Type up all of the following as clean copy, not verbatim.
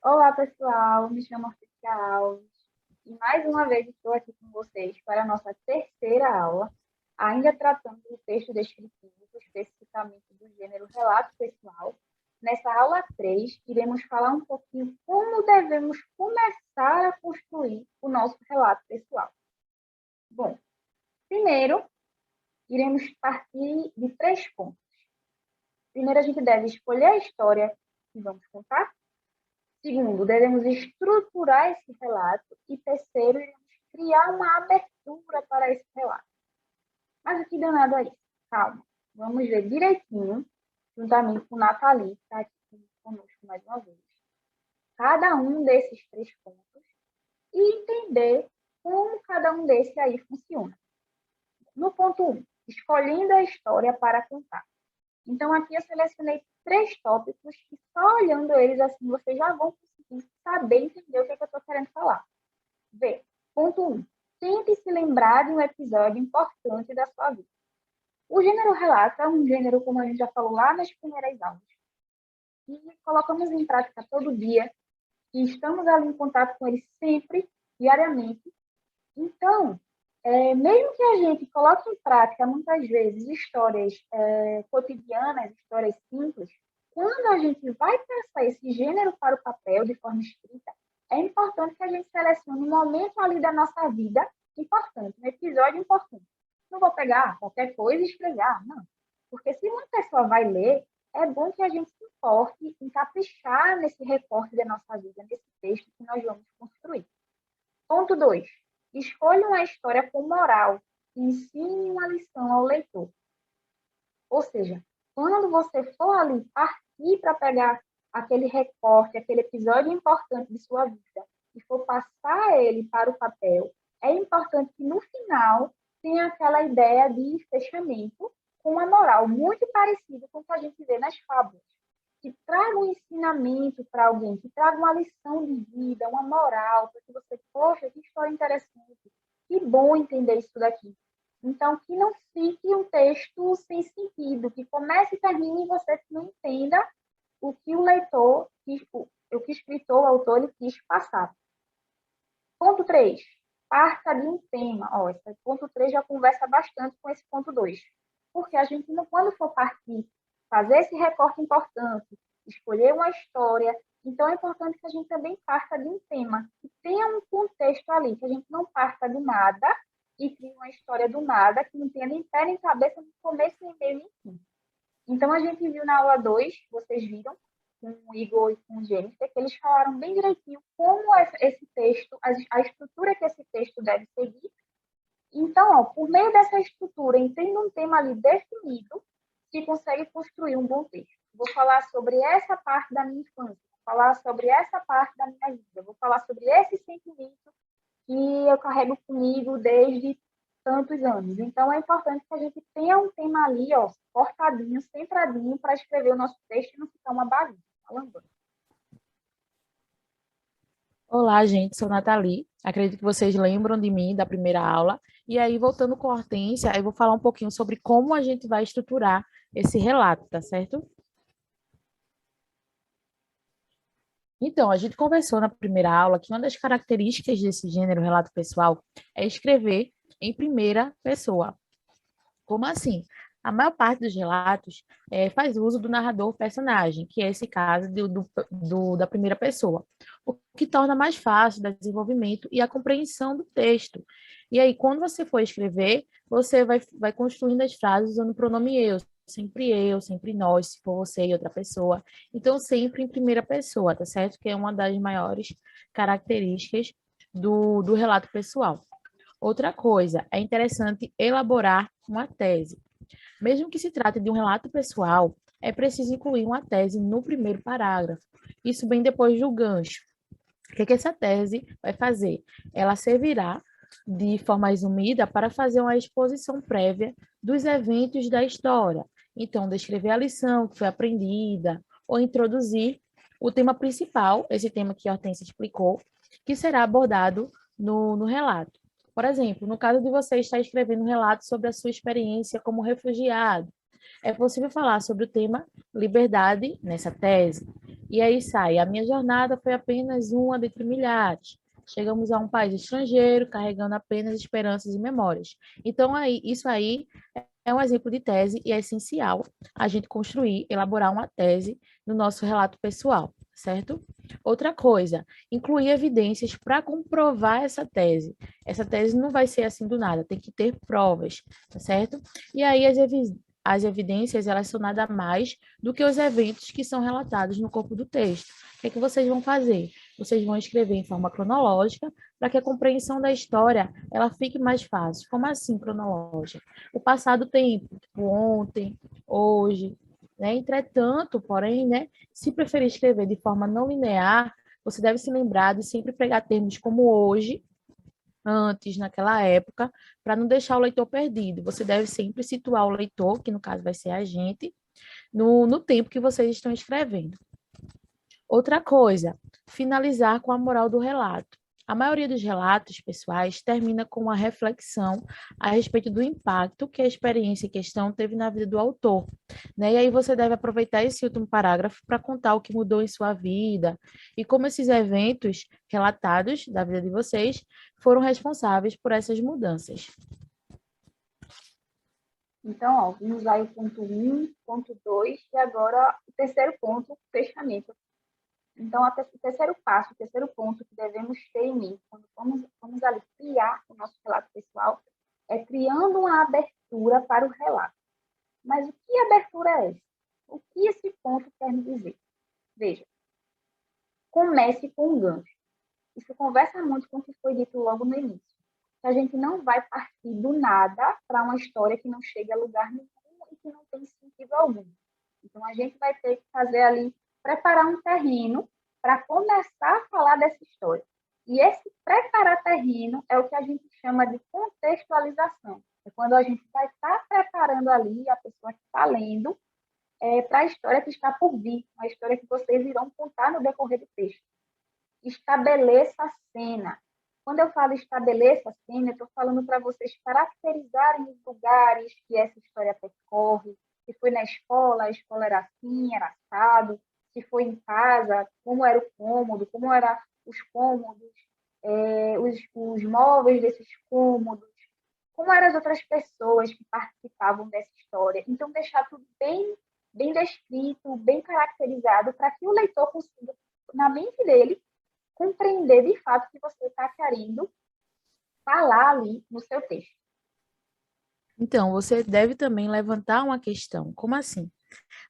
Olá, pessoal. Me chamo Artícia Alves e mais uma vez estou aqui com vocês para a nossa terceira aula, ainda tratando do texto descritivo, especificamente do gênero relato pessoal. Nessa aula 3, iremos falar um pouquinho como devemos começar a construir o nosso relato pessoal. Bom, primeiro, iremos partir de 3 pontos. Primeiro, a gente deve escolher a história que vamos contar. Segundo, devemos estruturar esse relato. E terceiro, iremos criar uma abertura para esse relato. Mas o que danado é isso? Calma. Vamos ver direitinho, juntamente com Nathalie, que está aqui conosco mais uma vez, cada um desses 3 pontos e entender como cada um desses aí funciona. No ponto 1, escolhendo a história para contar. Então, aqui eu selecionei 3 tópicos que só olhando eles assim, vocês já vão conseguir saber entender o que eu estou querendo falar. Vê, ponto 1. Tente se lembrar de um episódio importante da sua vida. O gênero relato é um gênero, como a gente já falou lá nas primeiras aulas, que colocamos em prática todo dia, e estamos ali em contato com ele sempre, diariamente. Então, mesmo que a gente coloque em prática, muitas vezes, histórias cotidianas, histórias simples, quando a gente vai passar esse gênero para o papel de forma escrita, é importante que a gente selecione um momento ali da nossa vida importante, um episódio importante. Não vou pegar qualquer coisa e escrever, não. Porque se uma pessoa vai ler, é bom que a gente se importe em caprichar nesse recorte da nossa vida, nesse texto que nós vamos construir. Ponto 2. Escolha uma história com moral que ensine uma lição ao leitor. Ou seja, quando você for ali partir para pegar aquele recorte, aquele episódio importante de sua vida e for passar ele para o papel, é importante que no final tenha aquela ideia de fechamento com uma moral muito parecida com o que a gente vê nas fábulas, que traga um ensinamento para alguém, que traga uma lição de vida, uma moral, para que você, poxa, que história interessante, que bom entender isso daqui. Então, que não fique um texto sem sentido, que comece e termine e você não entenda o que o leitor, o que o escritor, o autor, ele quis passar. Ponto 3. Parta de um tema. Esse ponto 3 já conversa bastante com esse ponto 2. Porque a gente, quando for partir, fazer esse recorte importante, escolher uma história, então é importante que a gente também parta de um tema, que tenha um contexto ali, que a gente não parta do nada e crie uma história do nada, que não tenha nem pé nem cabeça, nem começo, nem meio, nem fim. Então, a gente viu na aula 2, vocês viram, com o Igor e com o Jennifer, que eles falaram bem direitinho como esse texto, a estrutura que esse texto deve seguir. Então, por meio dessa estrutura, tendo um tema ali definido, se consegue construir um bom texto. Vou falar sobre essa parte da minha infância, vou falar sobre essa parte da minha vida, vou falar sobre esse sentimento que eu carrego comigo desde tantos anos. Então, é importante que a gente tenha um tema ali, cortadinho, centradinho, para escrever o nosso texto e não ficar uma bagunça. Falando. Olá, gente, sou Nathalie. Acredito que vocês lembram de mim da primeira aula. E aí, voltando com a Hortência, eu vou falar um pouquinho sobre como a gente vai estruturar esse relato, tá certo? Então, a gente conversou na primeira aula que uma das características desse gênero relato pessoal é escrever em primeira pessoa. Como assim? A maior parte dos relatos faz uso do narrador personagem, que é esse caso da primeira pessoa, o que torna mais fácil o desenvolvimento e a compreensão do texto. E aí, quando você for escrever, você vai construindo as frases usando o pronome eu, sempre nós, se for você e outra pessoa. Então, sempre em primeira pessoa, tá certo? Que é uma das maiores características do relato pessoal. Outra coisa, é interessante elaborar uma tese. Mesmo que se trate de um relato pessoal, é preciso incluir uma tese no primeiro parágrafo. Isso bem depois do gancho. O que essa tese vai fazer? Ela servirá de forma resumida para fazer uma exposição prévia dos eventos da história. Então, descrever a lição que foi aprendida, ou introduzir o tema principal, esse tema que a Hortência explicou, que será abordado no relato. Por exemplo, no caso de você estar escrevendo um relato sobre a sua experiência como refugiado, é possível falar sobre o tema liberdade nessa tese. E aí sai, a minha jornada foi apenas uma dentre milhares. Chegamos a um país estrangeiro, carregando apenas esperanças e memórias. Então, aí, isso aí é um exemplo de tese e é essencial a gente construir, elaborar uma tese no nosso relato pessoal, certo? Outra coisa, incluir evidências para comprovar essa tese. Essa tese não vai ser assim do nada, tem que ter provas, tá certo? E aí as evidências, elas são nada mais do que os eventos que são relatados no corpo do texto. O que é que vocês vão fazer? Vocês vão escrever em forma cronológica para que a compreensão da história ela fique mais fácil. Como assim cronológica? O passado tempo, tipo ontem, hoje, né? Entretanto, porém, né, se preferir escrever de forma não linear, você deve se lembrar de sempre pegar termos como hoje, antes, naquela época, para não deixar o leitor perdido. Você deve sempre situar o leitor, que no caso vai ser a gente, no tempo que vocês estão escrevendo. Outra coisa, finalizar com a moral do relato. A maioria dos relatos pessoais termina com uma reflexão a respeito do impacto que a experiência em questão teve na vida do autor, né? E aí você deve aproveitar esse último parágrafo para contar o que mudou em sua vida e como esses eventos relatados da vida de vocês foram responsáveis por essas mudanças. Então, ó, vimos aí o ponto 1, ponto 2 e agora o terceiro ponto, o fechamento. Então, o terceiro passo, o terceiro ponto que devemos ter em mente quando vamos ali criar o nosso relato pessoal é criando uma abertura para o relato. Mas o que abertura é essa? O que esse ponto quer me dizer? Veja, comece com um gancho. Isso conversa muito com o que foi dito logo no início. Que a gente não vai partir do nada para uma história que não chega a lugar nenhum e que não tem sentido algum. Então, a gente vai ter que fazer ali, preparar um terreno para começar a falar dessa história. E esse preparar terreno é o que a gente chama de contextualização. É quando a gente vai estar preparando ali a pessoa que está lendo para a história que está por vir, a história que vocês irão contar no decorrer do texto. Estabeleça a cena. Quando eu falo estabeleça a cena, eu estou falando para vocês caracterizarem os lugares que essa história percorre. Se foi na escola, a escola era assim, era assado. Se foi em casa, como era o cômodo, como eram os cômodos, os móveis desses cômodos, como eram as outras pessoas que participavam dessa história. Então, deixar tudo bem descrito, bem caracterizado, para que o leitor consiga, na mente dele, compreender de fato o que você está querendo falar ali no seu texto. Então, você deve também levantar uma questão. Como assim?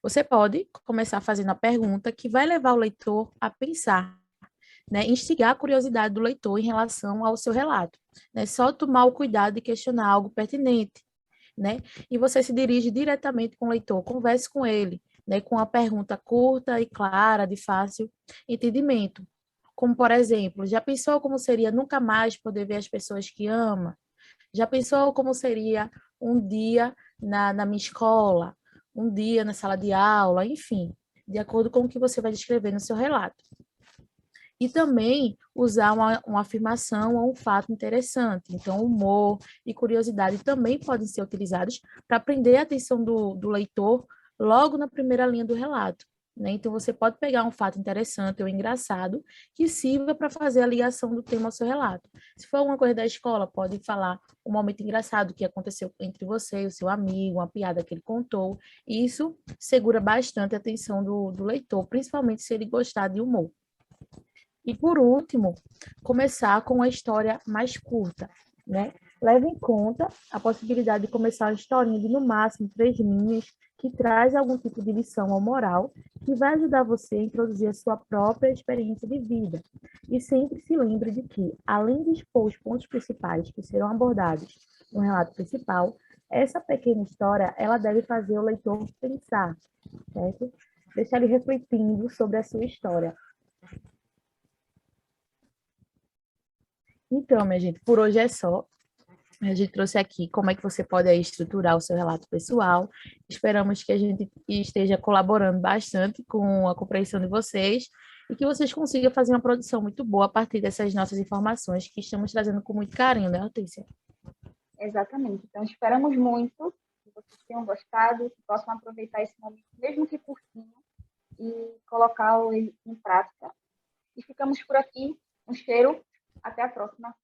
Você pode começar fazendo a pergunta que vai levar o leitor a pensar, né? Instigar a curiosidade do leitor em relação ao seu relato, né? Só tomar o cuidado de questionar algo pertinente, né? E você se dirige diretamente com o leitor, converse com ele, né? Com uma pergunta curta e clara, de fácil entendimento. Como, por exemplo, já pensou como seria nunca mais poder ver as pessoas que ama? Já pensou como seria um dia na minha escola, um dia na sala de aula, enfim, de acordo com o que você vai descrever no seu relato. E também usar uma afirmação ou um fato interessante. Então, humor e curiosidade também podem ser utilizados para prender a atenção do leitor logo na primeira linha do relato. Né? Então, você pode pegar um fato interessante ou engraçado que sirva para fazer a ligação do tema ao seu relato. Se for uma coisa da escola, pode falar um momento engraçado que aconteceu entre você e o seu amigo, uma piada que ele contou. E isso segura bastante a atenção do leitor, principalmente se ele gostar de humor. E, por último, começar com uma história mais curta, né? Leve em conta a possibilidade de começar uma historinha de, no máximo, 3 linhas, que traz algum tipo de lição ou moral, que vai ajudar você a introduzir a sua própria experiência de vida. E sempre se lembre de que, além de expor os pontos principais que serão abordados no relato principal, essa pequena história, ela deve fazer o leitor pensar, certo? Deixar ele refletindo sobre a sua história. Então, minha gente, por hoje é só. A gente trouxe aqui como é que você pode aí estruturar o seu relato pessoal. Esperamos que a gente esteja colaborando bastante com a compreensão de vocês e que vocês consigam fazer uma produção muito boa a partir dessas nossas informações que estamos trazendo com muito carinho, né, Hortência? Exatamente. Então, esperamos muito que vocês tenham gostado, que possam aproveitar esse momento, mesmo que curtinho, e colocá-lo em prática. E ficamos por aqui. Um cheiro. Até a próxima.